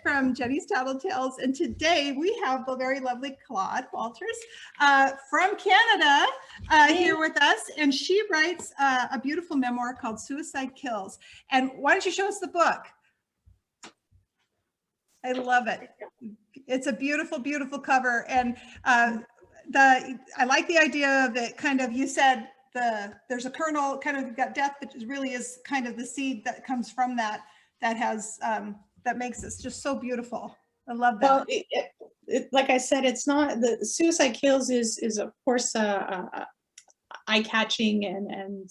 from Jeny's Tattletales, and today we have the very lovely Klaude Walters from Canada here with us, and she writes a beautiful memoir called Suicide Kills. And why don't you show us the book? I love it. It's a beautiful, beautiful cover, and I like the idea of it. Kind of, you said there's a kernel, kind of got death, but it really is kind of the seed that comes from that has that makes this just so beautiful. I love that. Well, like I said, it's not the Suicide Kills is of course eye-catching, and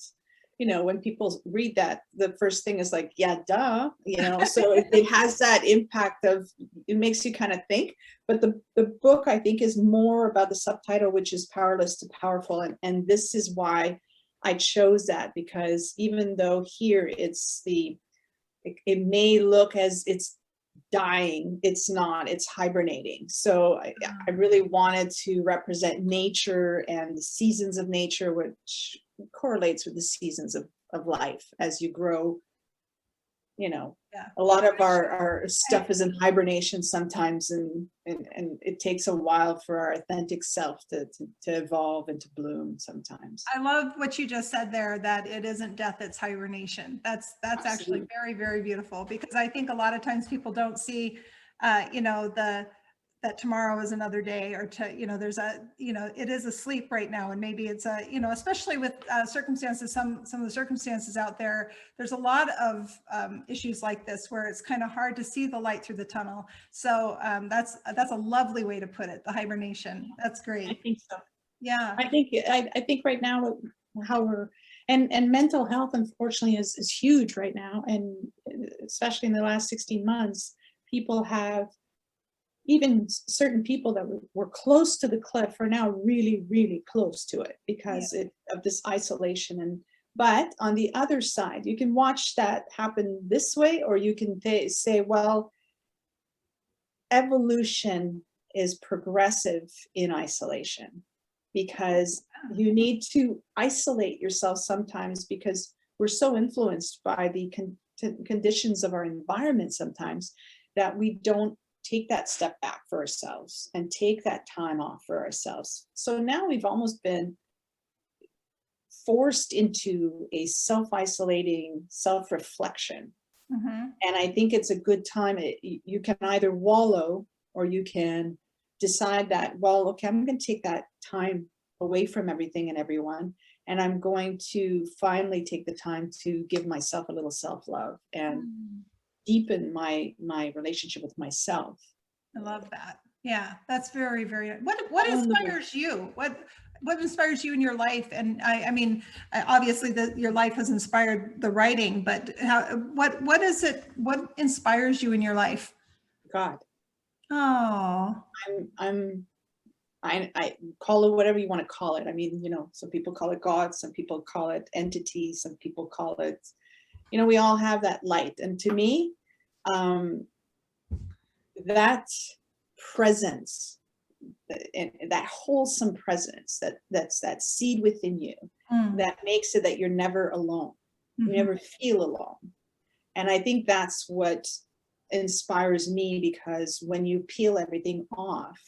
you know, when people read that, the first thing is like, yeah, duh, you know. So it has that impact of, it makes you kind of think. But the book, I think, is more about the subtitle, which is Powerless to Powerful, and this is why I chose that, because even though here it may look as it's dying, it's not, it's hibernating. So I really wanted to represent nature and the seasons of nature, which correlates with the seasons of life as you grow. You know, a lot of our stuff is in hibernation sometimes, and it takes a while for our authentic self to evolve and to bloom sometimes. I love what you just said there, that it isn't death, it's hibernation. That's actually very, very beautiful, because I think a lot of times people don't see, you know, that tomorrow is another day, or you know, there's it is asleep right now, and maybe it's you know, especially with circumstances, some of the circumstances out there, there's a lot of issues like this where it's kind of hard to see the light through the tunnel. So that's a lovely way to put it, the hibernation. That's great. I think so. Yeah. I think right now how we're and mental health, unfortunately, is huge right now, and especially in the last 16 months, people have, even certain people that were close to the cliff are now really, really close to it because of this isolation. But on the other side, you can watch that happen this way, or you can say, well, evolution is progressive in isolation, because you need to isolate yourself sometimes, because we're so influenced by the conditions of our environment sometimes that we don't take that step back for ourselves and take that time off for ourselves. So now we've almost been forced into a self-isolating self-reflection. And I think it's a good time. You can either wallow, or you can decide that, well, okay, I'm going to take that time away from everything and everyone, and I'm going to finally take the time to give myself a little self-love and deepen my relationship with myself. I love that. Yeah, that's very, very. What inspires you? What inspires you in your life? And I mean, obviously your life has inspired the writing, but what is it? What inspires you in your life? God. Oh. I call it whatever you want to call it. I mean, you know, some people call it God, some people call it entity, some people call it, you know, we all have that light. And to me, that presence, and that wholesome presence, that's that seed within you, that makes it that you're never alone. You never feel alone. And I think that's what inspires me, because when you peel everything off,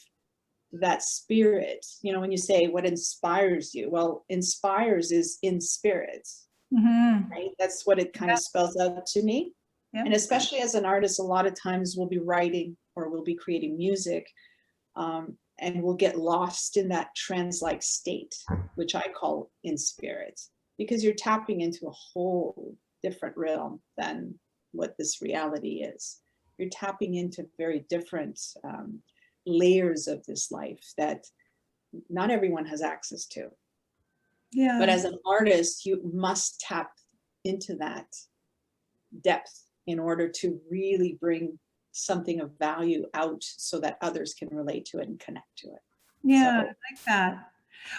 that spirit, you know, when you say what inspires you, well, inspires is in spirit, right? That's what it kind of spells out to me. And especially as an artist, a lot of times we'll be writing or we'll be creating music, and we'll get lost in that trance-like state, which I call in spirit, because you're tapping into a whole different realm than what this reality is. You're tapping into very different layers of this life that not everyone has access to. Yeah. But as an artist, you must tap into that depth in order to really bring something of value out, so that others can relate to it and connect to it. Yeah, I like that.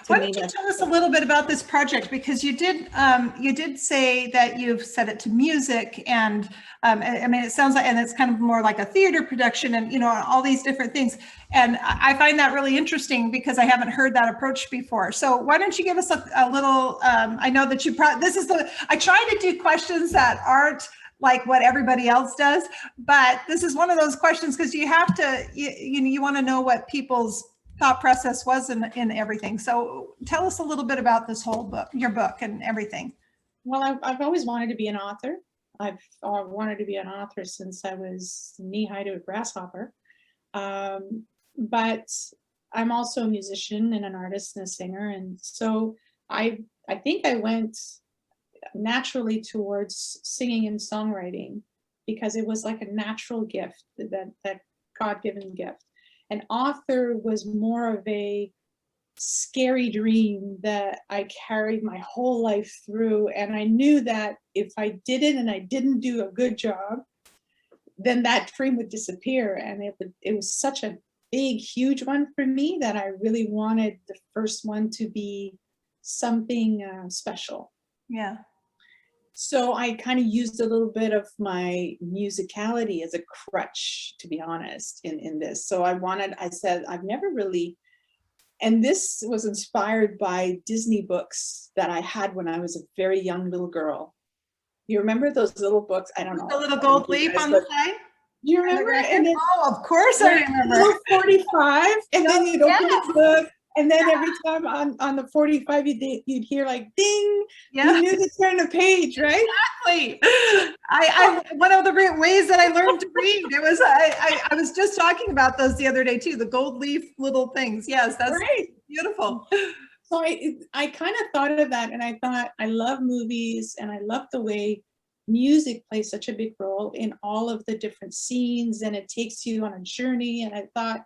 Why don't you tell us a little bit about this project, because you did say that you've set it to music, and I mean, it sounds like, and it's kind of more like a theater production, and you know, all these different things, and I find that really interesting because I haven't heard that approach before. So why don't you give us a little? I know that I try to do questions that aren't like what everybody else does. But this is one of those questions because you have to, you want to know what people's thought process was in everything. So tell us a little bit about this whole book, your book and everything. Well, I've always wanted to be an author. I've wanted to be an author since I was knee-high to a grasshopper. But I'm also a musician and an artist and a singer. And so I think I went naturally towards singing and songwriting because it was like a natural gift, that God-given gift. An author was more of a scary dream that I carried my whole life through. And I knew that if I did it and I didn't do a good job, then that dream would disappear. And it was such a big, huge one for me that I really wanted the first one to be something special. Yeah. So I kind of used a little bit of my musicality as a crutch, to be honest, in this. So I said, I've never really, and this was inspired by Disney books that I had when I was a very young little girl. You remember those little books? I don't know. The little gold leaf on the side? You remember? And then, oh, of course I remember. 45, and then you'd open the book, and then every time on the 45, you'd hear like ding. Yeah. You knew to turn a page, right? Exactly. I one of the ways that I learned to read. It was I was just talking about those the other day too. The gold leaf little things. Yes, that's right. Beautiful. So I kind of thought of that, and I thought I love movies, and I love the way music plays such a big role in all of the different scenes, and it takes you on a journey. And I thought,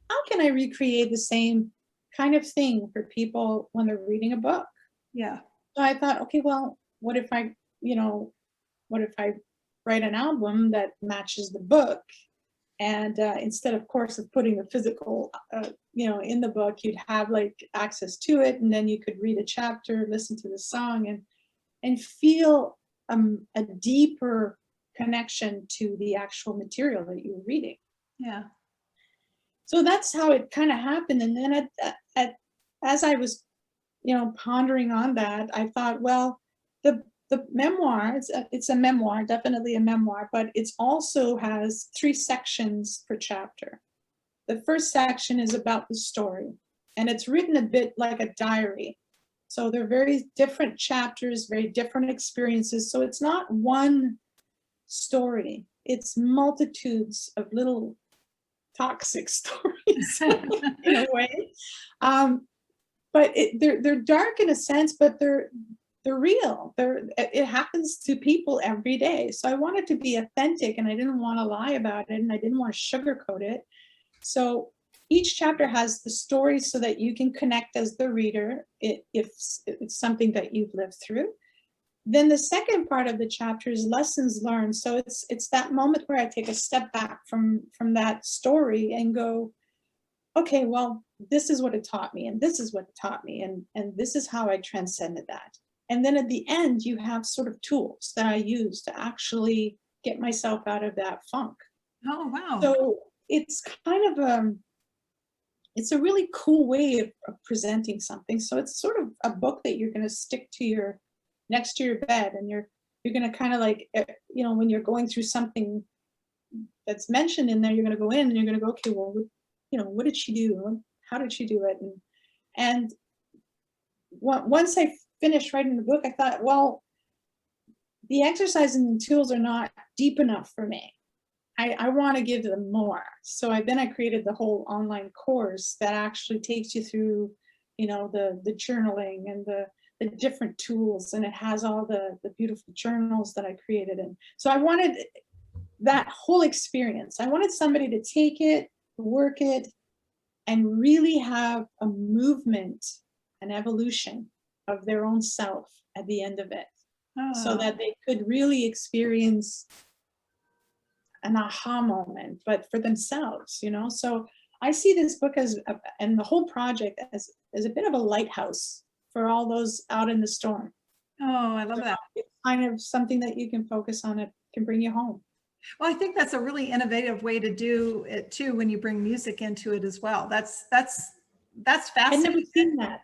how can I recreate the same kind of thing for people when they're reading a book? Yeah. So I thought, okay, well, what if I write an album that matches the book? And instead, of course, of putting the physical, in the book, you'd have like access to it, and then you could read a chapter, listen to the song, and feel a deeper connection to the actual material that you were reading. Yeah. So that's how it kind of happened. And then as I was, pondering on that, I thought, well, the memoir, it's a memoir, definitely a memoir, but it also has 3 sections per chapter. The first section is about the story, and it's written a bit like a diary. So they're very different chapters, very different experiences. So it's not one story, it's multitudes of little toxic stories in a way. But they're dark in a sense, but they're real. It happens to people every day. So I wanted to be authentic, and I didn't want to lie about it, and I didn't want to sugarcoat it. So each chapter has the story so that you can connect as the reader if it's something that you've lived through. Then the second part of the chapter is lessons learned. So it's that moment where I take a step back from that story and go, okay, well, this is what it taught me, and this is what it taught me, and this is how I transcended that. And then at the end, you have sort of tools that I use to actually get myself out of that funk. Oh, wow. So it's kind of it's a really cool way of presenting something. So it's sort of a book that you're going to stick to next to your bed, and you're going to kind of like, when you're going through something that's mentioned in there, you're going to go in and you're going to go, okay, well, what did she do? How did she do it? And once I finished writing the book, I thought, well, the exercises and tools are not deep enough for me. I want to give them more. So then I created the whole online course that actually takes you through, the journaling and the different tools, and it has all the beautiful journals that I created. And so I wanted that whole experience. I wanted somebody to take it, work it, and really have a movement, an evolution of their own self at the end of it. So that they could really experience an aha moment, but for themselves, So I see this book and the whole project as a bit of a lighthouse for all those out in the storm. Oh, I love that. It's kind of something that you can focus on. It can bring you home. Well, I think that's a really innovative way to do it too, when you bring music into it as well. That's fascinating. I've never seen that.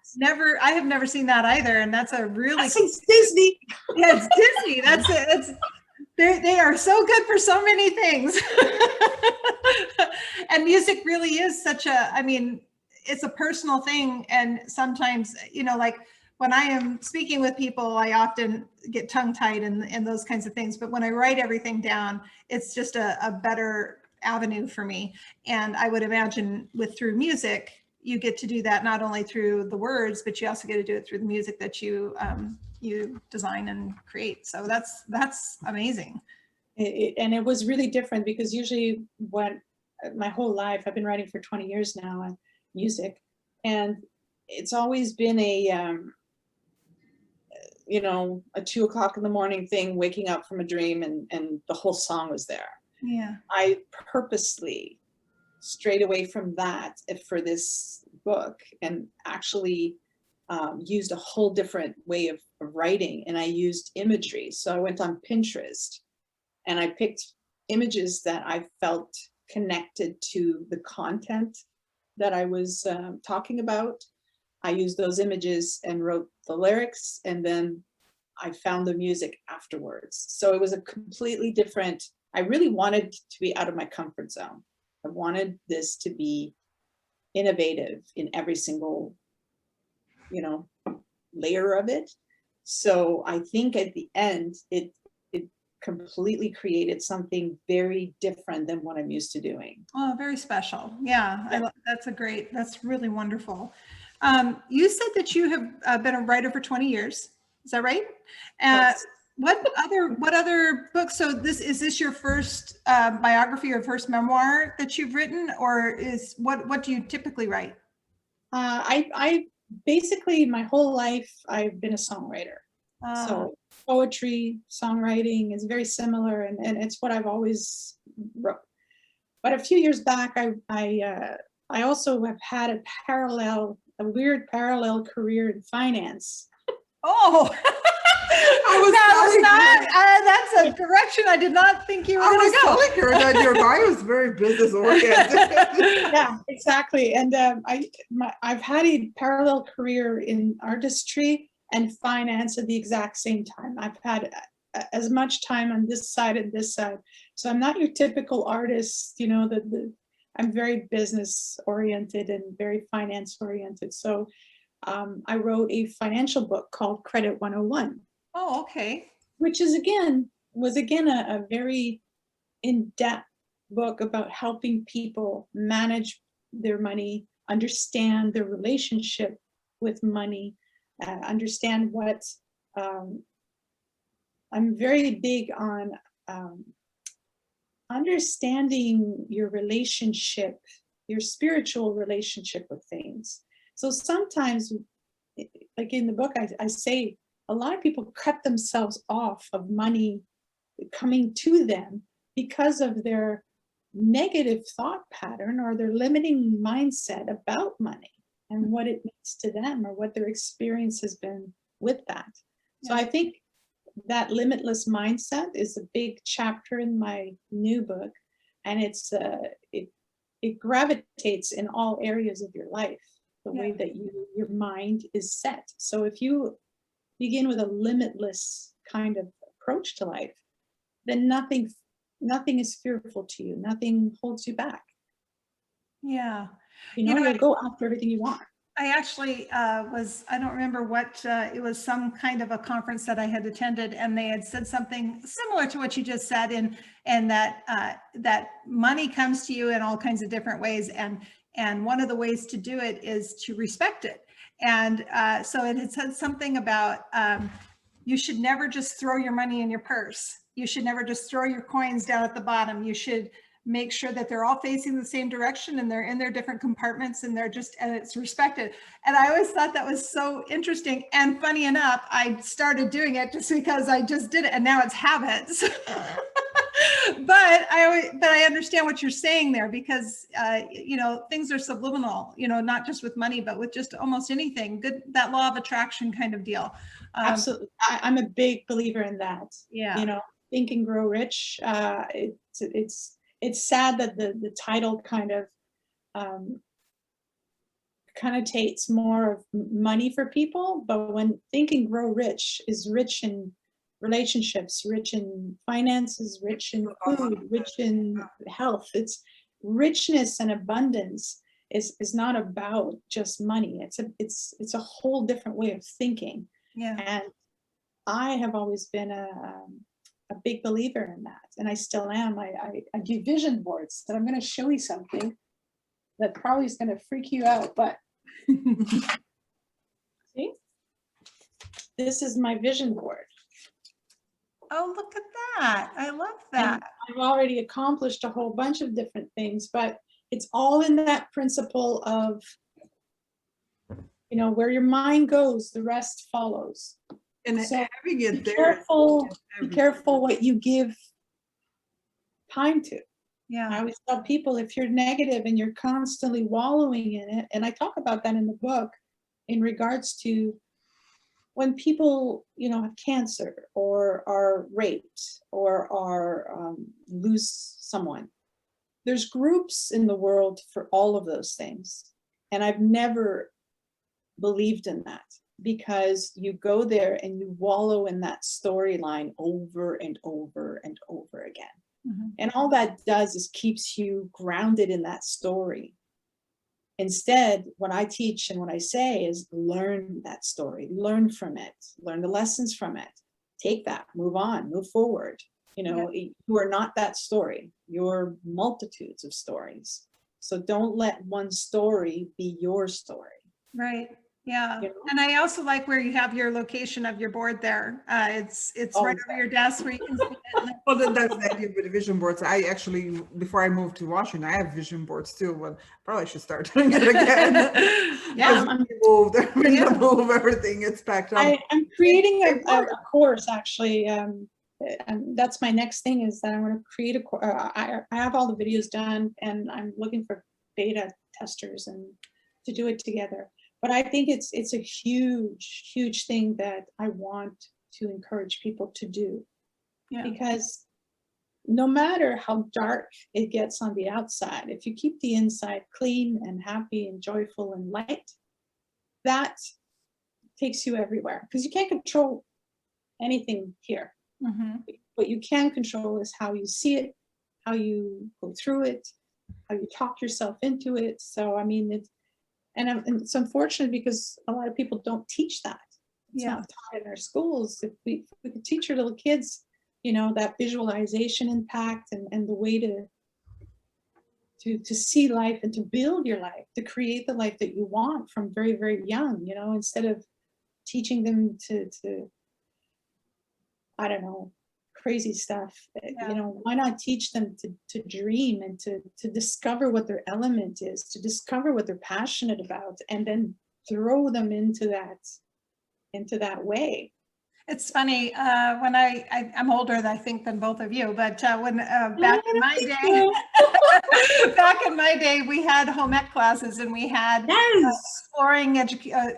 I have never seen that either. And that's a really It's Disney. Yeah, it's Disney. That's it. They are so good for so many things. And music really is such a, I mean, it's a personal thing. And sometimes, you know, like when I am speaking with people, I often get tongue tied and those kinds of things. But when I write everything down, it's just a better avenue for me. And I would imagine through music, you get to do that not only through the words, but you also get to do it through the music that you design and create. So that's amazing. And it was really different because usually my whole life, I've been writing for 20 years now on music, and it's always been a, you know, a 2 o'clock in the morning thing, waking up from a dream and the whole song was there. Yeah. I purposely strayed away from that for this book and actually used a whole different way of writing, and I used imagery. So I went on Pinterest and I picked images that I felt connected to the content that I was talking about. I used those images and wrote the lyrics, and then I found the music afterwards. So it was a completely different, I really wanted to be out of my comfort zone. I wanted this to be innovative in every single, you know, layer of it. So I think at the end, it completely created something very different than what I'm used to doing. Oh, very special. Yeah, that's really wonderful. You said that you have been a writer for 20 years. Is that right? Yes. What other books? So is this your first biography or first memoir that you've written, or what do you typically write? I basically my whole life I've been a songwriter. So poetry, songwriting is very similar, and it's what I've always wrote. But a few years back, I also have had a weird parallel career in finance. Oh, that's a direction I did not think you were going to go. I was telling her that your bio is very business oriented. Yeah, exactly. And I've had a parallel career in artistry and finance at the exact same time. I've had as much time on this side and this side. So I'm not your typical artist, you know, I'm very business oriented and very finance oriented. So I wrote a financial book called Credit 101. Oh, okay. Which was again a very in-depth book about helping people manage their money, understand their relationship with money, understand what I'm very big on understanding your relationship, your spiritual relationship with things. So sometimes, like in the book, I say a lot of people cut themselves off of money coming to them because of their negative thought pattern or their limiting mindset about money and what it means to them or what their experience has been with that. So I think that limitless mindset is a big chapter in my new book, and it gravitates in all areas of your life, the way that your mind is set. So if you begin with a limitless kind of approach to life, then nothing is fearful to you. Nothing holds you back. Yeah. You know, you'll go after everything you want. I actually I don't remember what, it was some kind of a conference that I had attended, and they had said something similar to what you just said, and that money comes to you in all kinds of different ways. And one of the ways to do it is to respect it. And so it had said something about you should never just throw your money in your purse. You should never just throw your coins down at the bottom. You should make sure that they're all facing the same direction and they're in their different compartments and it's respected. And I always thought that was so interesting. And funny enough, I started doing it just because I just did it, and now it's habits. But I understand what you're saying there, because you know, things are subliminal, you know, not just with money, but with just almost anything. That law of attraction kind of deal. Absolutely. I'm a big believer in that. Yeah. You know, Think and Grow Rich. It's sad that the title kind of connotates more of money for people, but when Think and Grow Rich is rich in relationships, rich in finances, rich in food, rich in health. It's richness and abundance is not about just money. It's a whole different way of thinking. Yeah. And I have always been a big believer in that, and I still am. I do vision boards, and I'm going to show you something that probably is going to freak you out, but see, this is my vision board. Oh, look at that. I love And that. I've already accomplished a whole bunch of different things, but it's all in that principle of, you know, where your mind goes, the rest follows. And So having it Be there. careful what you give time to. I Yeah. always tell people, if you're negative and you're constantly wallowing in it, and I talk about that in the book in regards to when people, you know, have cancer or are raped or are lose someone. There's groups in the world for all of those things. And I've never believed in that, because you go there and you wallow in that storyline over and over and over again. Mhm. And all that does is keeps you grounded in that story. Instead, what I teach and what I say is learn that story, learn from it, learn the lessons from it, take that, move on, move forward. You know, you are not that story, you're multitudes of stories. So don't let one story be your story. Right. Yeah. You know? And I also like where you have your location of your board there. It's Oh, right over your desk where you can see it. Well, that's the idea with the vision boards. I actually, before I moved to Washington, I have vision boards too, but probably should start doing it again. Yeah. Because we moved, Yeah. move everything, it's packed up. I'm creating a course, actually. And that's my next thing, is that I'm going to create a course. I have all the videos done, and I'm looking for beta testers and to do it together. But I think it's a huge, huge thing that I want to encourage people to do. Yeah. Because no matter how dark it gets on the outside, if you keep the inside clean and happy and joyful and light, that takes you everywhere. Because you can't control anything here. Mhm. What you can control is how you see it, how you go through it, how you talk yourself into it. So, I mean, it's unfortunate because a lot of people don't teach that. It's Yeah. not taught in our schools. If we could teach our little kids, you know, that visualization impact and the way to see life and to build your life, to create the life that you want from very, very young, you know, instead of teaching them to I don't know, crazy stuff. Yeah. You know, why not teach them to dream and to discover what their element is, to discover what they're passionate about, and then throw them into that way. It's funny, when I'm older, I think, than both of you, but when back in my day, back in my day, we had home ec classes, and we had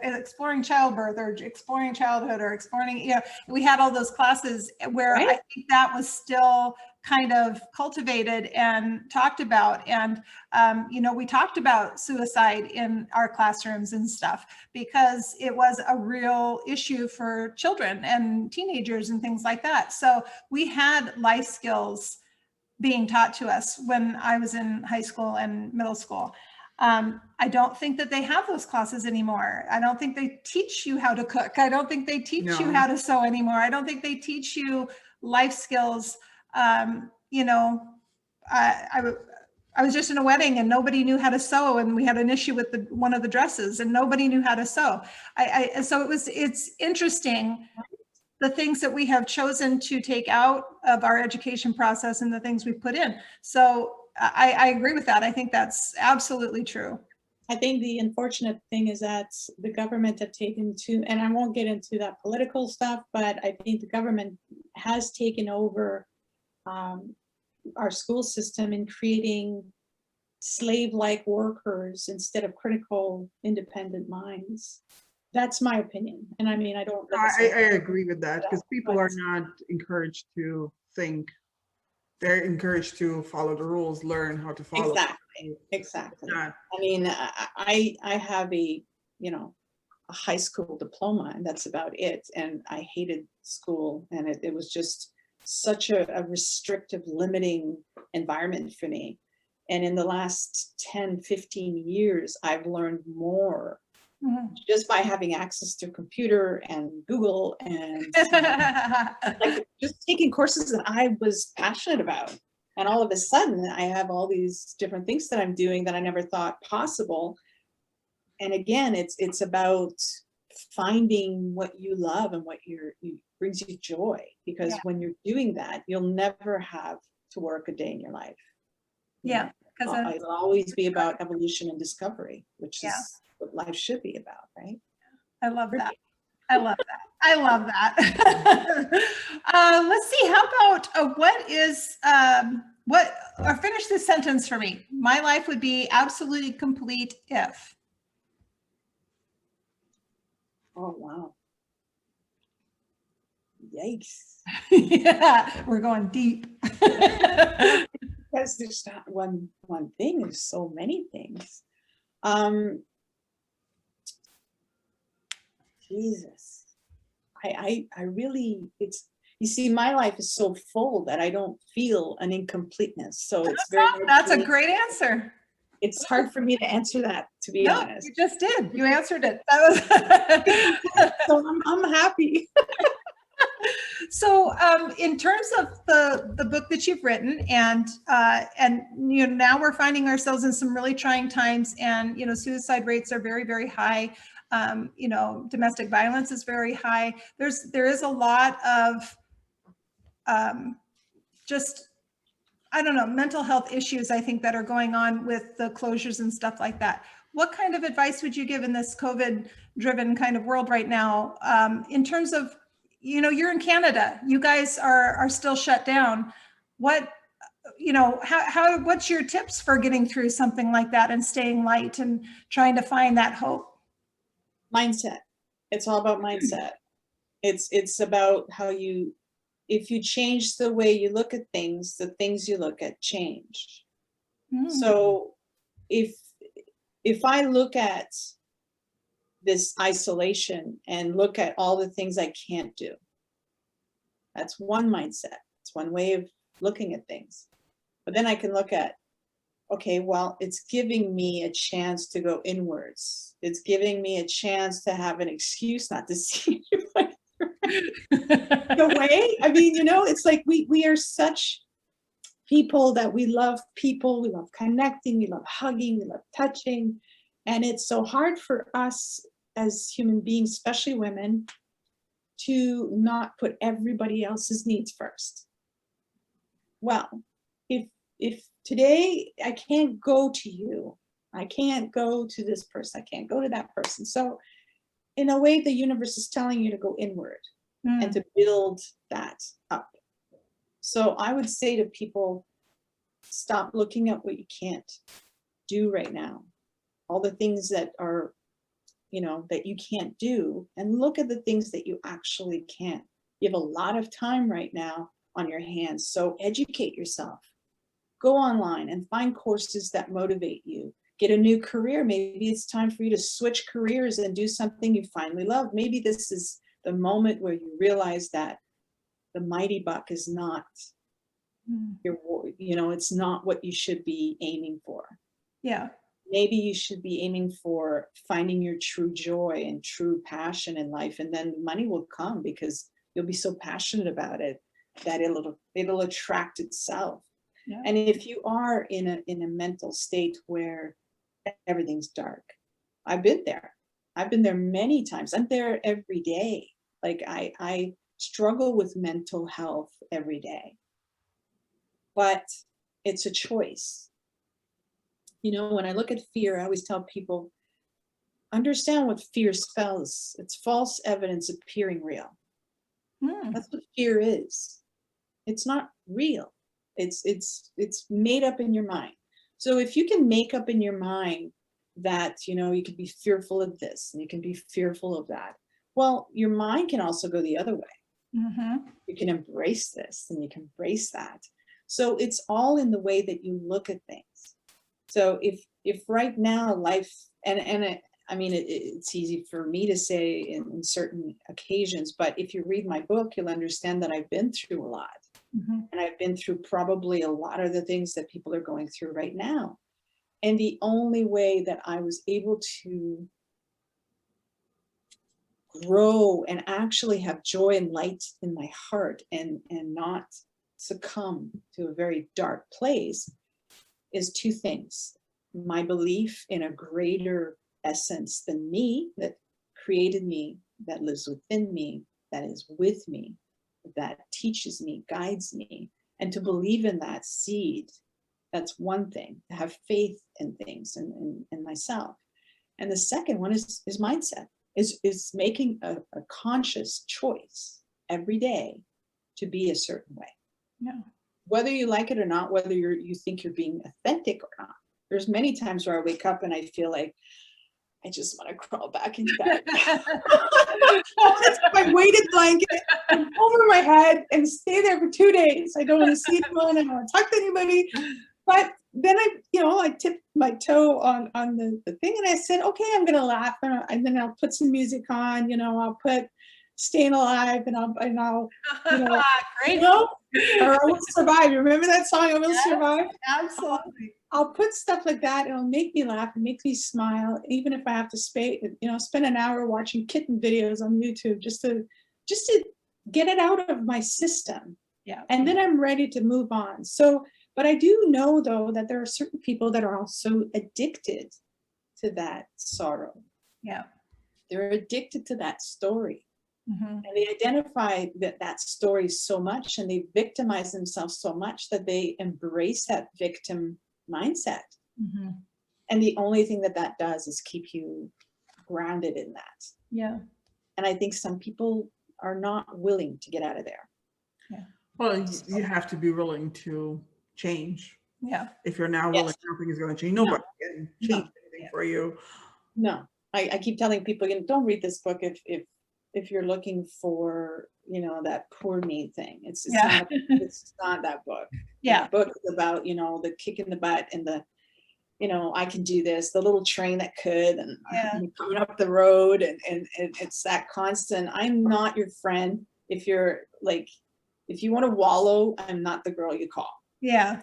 exploring childbirth, or exploring childhood, or exploring, you know, we had all those classes where I think that was still kind of cultivated and talked about. And, you know, we talked about suicide in our classrooms and stuff, because it was a real issue for children and teenagers and things like that. So we had life skills being taught to us when I was in high school and middle school. I don't think that they have those classes anymore. I don't think they teach you how to cook. I don't think they teach you how to sew anymore. I don't think they teach you life skills. You know, I was just in a wedding and nobody knew how to sew, and we had an issue with one of the dresses, and nobody knew how to sew. So it's interesting, the things that we have chosen to take out of our education process and the things we put in. So I agree with that. I think that's absolutely true. I think the unfortunate thing is that the government have taken to, and I won't get into that political stuff, but I think the government has taken over our school system in creating slave-like workers instead of critical, independent minds. That's my opinion. And I mean, I don't. I agree with that, because people are not encouraged to think. They're encouraged to follow the rules, learn how to follow. Exactly. I mean, I have a a high school diploma, and that's about it. And I hated school, and it was just such a restrictive, limiting environment for me. And in the last 10, 15 years, I've learned more just by having access to a computer and Google and like just taking courses that I was passionate about. And all of a sudden I have all these different things that I'm doing that I never thought possible. And again, it's about finding what you love and what you brings you joy, because when you're doing that, you'll never have to work a day in your life. Yeah. Because it'll always be about evolution and discovery, which is what life should be about, right? I love that. I love that. I love that. Let's see. How about what is or finish this sentence for me. My life would be absolutely complete if. Oh, wow. Yikes. Yeah, we're going deep. Because there's not one thing, there's so many things. Jesus. I really, you see, my life is so full that I don't feel an incompleteness. So it's very That's a great answer. It's hard for me to answer that, to be honest. You just did. You answered it. That was so I'm happy. So in terms of the book that you've written, and you know, now we're finding ourselves in some really trying times, and you know, suicide rates are very, very high. You know, domestic violence is very high. There is a lot of just, I don't know, mental health issues, I think, that are going on with the closures and stuff like that. What kind of advice would you give in this COVID-driven kind of world right now, in terms of, you know, you're in Canada, you guys are still shut down. What, you know, what's your tips for getting through something like that and staying light and trying to find that hope? Mindset. It's all about mindset. It's about how you, if you change the way you look at things, the things you look at change. So if I look at this isolation and look at all the things I can't do, that's one mindset. It's one way of looking at things. But then I can look at, okay, well, it's giving me a chance to go inwards. It's giving me a chance to have an excuse not to see anybody. The way, I mean, you know, it's like we are such people that we love people, we love connecting, we love hugging, we love touching. And it's so hard for us as human beings, especially women, to not put everybody else's needs first. Well, if today I can't go to you, I can't go to this person, I can't go to that person. So in a way, the universe is telling you to go inward and to build that up. So I would say to people, stop looking at what you can't do right now. All the things that are, you know, that you can't do, and look at the things that you actually can. You have a lot of time right now on your hands. So educate yourself. Go online and find courses that motivate you. Get a new career. Maybe it's time for you to switch careers and do something you finally love. Maybe this is the moment where you realize that the mighty buck is not your, you know, it's not what you should be aiming for. Yeah. Maybe you should be aiming for finding your true joy and true passion in life, and then money will come because you'll be so passionate about it that it'll attract itself. Yeah. And if you are in a mental state where everything's dark, I've been there many times. I'm there every day. Like I struggle with mental health every day, but it's a choice. You know, when I look at fear, I always tell people, understand what fear spells. It's false evidence appearing real. That's what fear is. It's not real. It's made up in your mind. So if you can make up in your mind that, you know, you can be fearful of this and you can be fearful of that, well, your mind can also go the other way. You can embrace this and you can embrace that. So it's all in the way that you look at things. So if right now life, and I mean, it's easy for me to say in certain occasions, but if you read my book, you'll understand that I've been through a lot. And I've been through probably a lot of the things that people are going through right now. And the only way that I was able to grow and actually have joy and light in my heart and not succumb to a very dark place is two things. My belief in a greater essence than me, that created me, that lives within me, that is with me, that teaches me, guides me, and to believe in that seed. That's one thing, to have faith in things and myself. And the second one is mindset, is making a conscious choice every day to be a certain way. Yeah. Whether you like it or not, whether you think you're being authentic or not. There's many times where I wake up and I feel like I just want to crawl back into bed. My weighted blanket over my head and stay there for 2 days. I don't want to see anyone. I don't want to talk to anybody. But then I tipped my toe on the thing and I said, okay, I'm going to laugh. And then I'll put some music on, I'll put Staying Alive and I'll great. Or I Will Survive. You remember that song, I Will Survive? Absolutely. I'll put stuff like that. It'll make me laugh and make me smile, even if I have to spend an hour watching kitten videos on YouTube just to get it out of my system. Yeah. And then I'm ready to move on. So, but I do know though that there are certain people that are also addicted to that sorrow. Yeah. They're addicted to that story. Mm-hmm. And they identify that story so much and they victimize themselves so much that they embrace that victim mindset. Mm-hmm. And the only thing that does is keep you grounded in that. Yeah. And I think some people are not willing to get out of there. Yeah. Well, you have to be willing to change. Yeah. If you're now willing, nothing is going to change. Nobody can change anything for you. No. I keep telling people, don't read this book if you're looking for, that poor me thing. It's not that book. Yeah. The book is about, the kick in the butt and the, I can do this, the little train that could, and coming up the road and it's that constant, I'm not your friend. If you want to wallow, I'm not the girl you call. Yeah.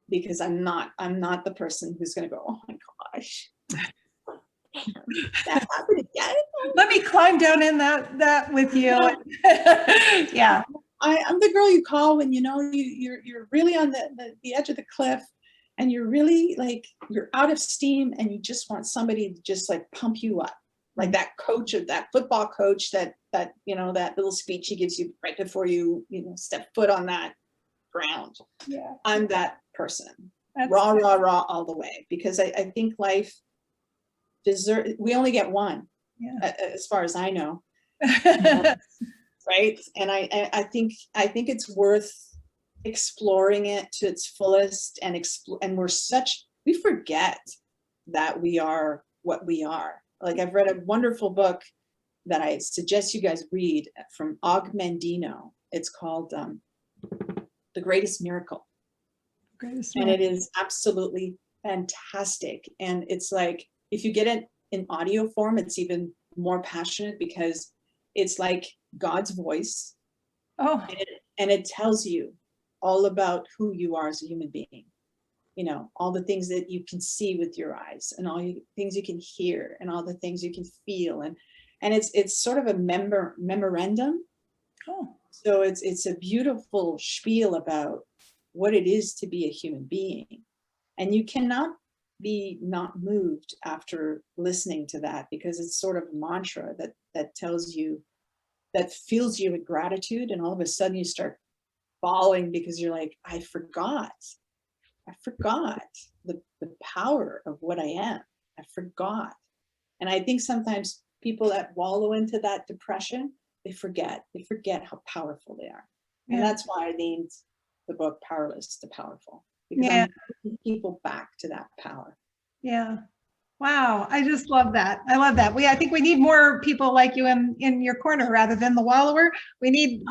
Because I'm not the person who's going to go, oh my gosh. That happened again. Let me climb down in that with you. Yeah. I'm the girl you call when you're really on the edge of the cliff and you're really you're out of steam and you just want somebody to just pump you up. Like that coach of that football coach that that little speech he gives you right before you step foot on that ground. Yeah. I'm that person. Rah all the way, because I think life we only get one, as far as I know. Right. And I think it's worth exploring it to its fullest and we forget that we are what we are. I've read a wonderful book that I suggest you guys read from Og Mandino. It's called The Greatest Miracle. And it is absolutely fantastic. And it's if you get it in audio form, it's even more passionate because it's like God's voice. Oh. And it tells you all about who you are as a human being. All the things that you can see with your eyes and all the things you can hear and all the things you can feel. And it's sort of a memorandum. Oh. So it's a beautiful spiel about what it is to be a human being. And you cannot be not moved after listening to that, because it's sort of a mantra that tells you, that fills you with gratitude, and all of a sudden you start bawling because you're like, I forgot the power of what I am. I forgot. And I think sometimes people that wallow into that depression, they forget how powerful they are. And that's why I named the book Powerless to Powerful, because I'm bringing people back to that power. Yeah. Wow. I just love that. I love that. I think we need more people like you in your corner rather than the wallower. We need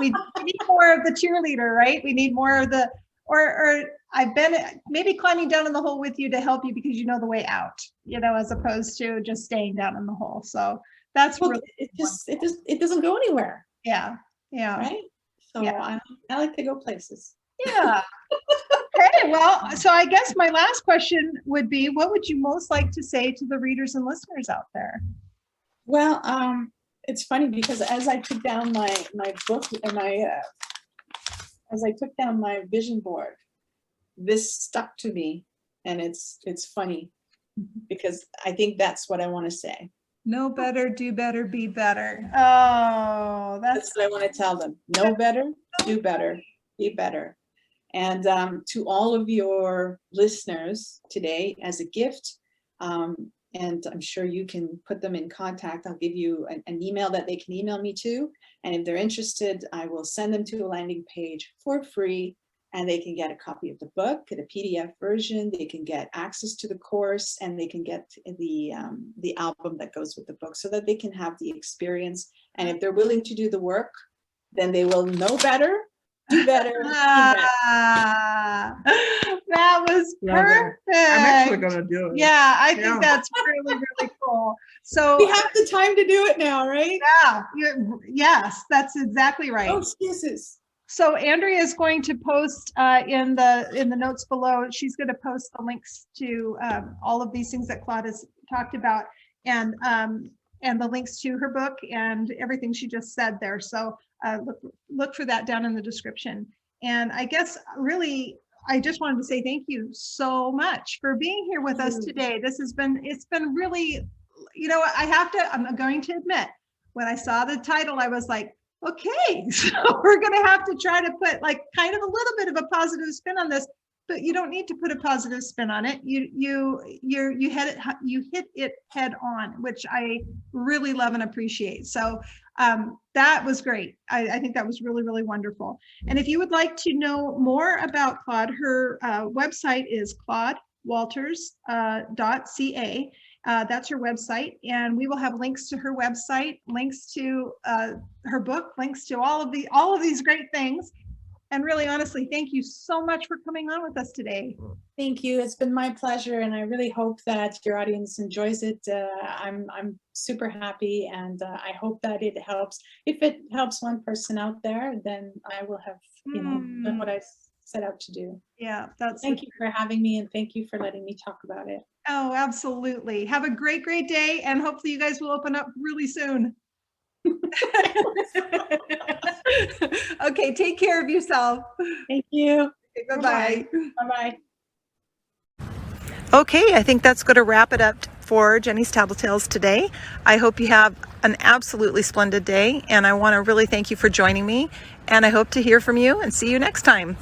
more of the cheerleader, right? We need more of the or I've been maybe climbing down in the hole with you to help you because you know the way out, as opposed to just staying down in the hole. So that's Well, really it doesn't go anywhere, yeah. right? So Yeah. I like to go places. Yeah. Okay, well, so I guess my last question would be, what would you most like to say to the readers and listeners out there? Well, it's funny because as I took down my book and as I took down my vision board, this stuck to me, and it's funny because I think that's what I want to say. Know better, do better, be better. Oh, That's what I want to tell them. Know better, do better, be better. And to all of your listeners today, as a gift, and I'm sure you can put them in contact. I'll give you an email that they can email me to. And if they're interested, I will send them to a landing page for free, and they can get a copy of the book, get a PDF version. They can get access to the course, and they can get the album that goes with the book, so that they can have the experience. And if they're willing to do the work, then they will know better, do better, be better. That was perfect. I'm actually gonna do it. Yeah, I think that's really, really cool. So We have the time to do it now, right? yes, that's exactly right. No excuses. So Andrea is going to post in the notes below. She's going to post the links to all of these things that Klaude has talked about, and the links to her book and everything she just said there. So look for that down in the description. And I guess really, I just wanted to say thank you so much for being here with us today. It's been really, I'm going to admit, when I saw the title, I was like, okay, so we're going to have to try to put like kind of a little bit of a positive spin on this, but you don't need to put a positive spin on it. You hit it head on, which I really love and appreciate. So that was great. I think that was really, really wonderful. And if you would like to know more about Klaude, her website is claudewalters.ca. That's her website, and we will have links to her website, links to her book, links to all of these great things. And really, honestly, thank you so much for coming on with us today. Thank you. It's been my pleasure, and I really hope that your audience enjoys it. I'm super happy, and I hope that it helps. If it helps one person out there, then I will have done what I set out to do. Yeah, thank you for having me, and thank you for letting me talk about it. Oh, absolutely. Have a great, great day, and hopefully you guys will open up really soon. Okay, take care of yourself. Thank you. Okay, bye-bye. Bye-bye. Okay, I think that's going to wrap it up for Jeny's Tattletales today. I hope you have an absolutely splendid day, and I want to really thank you for joining me, and I hope to hear from you and see you next time.